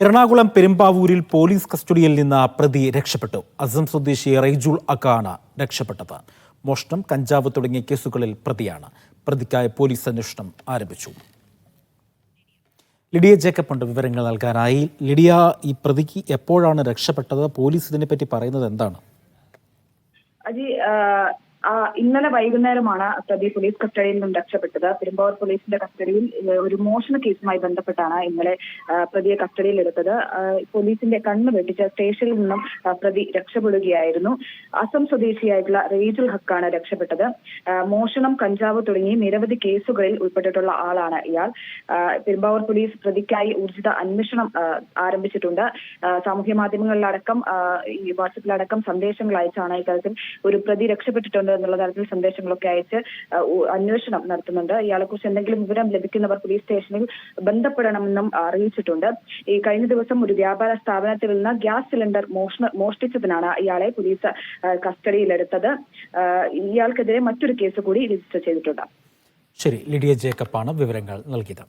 എറണാകുളം പെരുമ്പാവൂരിൽ പോലീസ് കസ്റ്റഡിയിൽ നിന്ന് പ്രതി രക്ഷപ്പെട്ടു. അസം സ്വദേശി റൈജുൽ അക്കാണ് രക്ഷപ്പെട്ടത്. മോഷണം, കഞ്ചാവ് തുടങ്ങിയ കേസുകളിൽ പ്രതിയാണ്. പ്രതിക്കായി പോലീസ് അന്വേഷണം ആരംഭിച്ചു. ലിഡിയ ജേക്കബ് ഉണ്ട് വിവരങ്ങൾ നൽകാനായി. ലിഡിയ, ഈ പ്രതിക്ക് എപ്പോഴാണ് രക്ഷപ്പെട്ടത്? പോലീസ് ഇതിനെപ്പറ്റി പറയുന്നത് എന്താണ്? ഇന്നലെ വൈകുന്നേരമാണ് പ്രതി പോലീസ് കസ്റ്റഡിയിൽ നിന്നും രക്ഷപ്പെട്ടത്. പെരുമ്പാവൂർ പോലീസിന്റെ കസ്റ്റഡിയിൽ ഒരു മോഷണ കേസുമായി ബന്ധപ്പെട്ടാണ് ഇന്നലെ പ്രതിയെ കസ്റ്റഡിയിലെടുത്തത്. പോലീസിന്റെ കണ്ണ് വെട്ടിച്ച് സ്റ്റേഷനിൽ നിന്നും പ്രതി രക്ഷപ്പെടുകയായിരുന്നു. അസം സ്വദേശിയായിട്ടുള്ള റൈജുൽ ഹക്കാണ് രക്ഷപ്പെട്ടത്. മോഷണം, കഞ്ചാവ് തുടങ്ങി നിരവധി കേസുകളിൽ ഉൾപ്പെട്ടിട്ടുള്ള ആളാണ് ഇയാൾ. പെരുമ്പാവൂർ പോലീസ് പ്രതിക്കായി ഊർജിത അന്വേഷണം ആരംഭിച്ചിട്ടുണ്ട്. സാമൂഹ്യ മാധ്യമങ്ങളിലടക്കം ഈ വാട്സപ്പിലടക്കം സന്ദേശങ്ങൾ അയച്ചാണ് ഇത്തരത്തിൽ ഒരു പ്രതി രക്ഷപ്പെട്ടിട്ടുണ്ട് എന്നുള്ള തരത്തിൽ സന്ദേശങ്ങളൊക്കെ അയച്ച് അന്വേഷണം നടത്തുന്നുണ്ട്. ഇയാളെക്കുറിച്ച് എന്തെങ്കിലും വിവരം ലഭിക്കുന്നവർ പോലീസ് സ്റ്റേഷനിൽ ബന്ധപ്പെടണമെന്നും അറിയിച്ചിട്ടുണ്ട്. ഈ കഴിഞ്ഞ ദിവസം ഒരു വ്യാപാര സ്ഥാപനത്തിൽ നിന്ന് ഗ്യാസ് സിലിണ്ടർ മോഷ്ടിച്ചതിനാണ് ഇയാളെ പോലീസ് കസ്റ്റഡിയിലെടുത്തത്. ഇയാൾക്കെതിരെ മറ്റൊരു കേസ് കൂടി രജിസ്റ്റർ ചെയ്തിട്ടുണ്ട്. ശരി, ലിഡിയ ജേക്കബാണ് വിവരങ്ങൾ നൽകിയത്.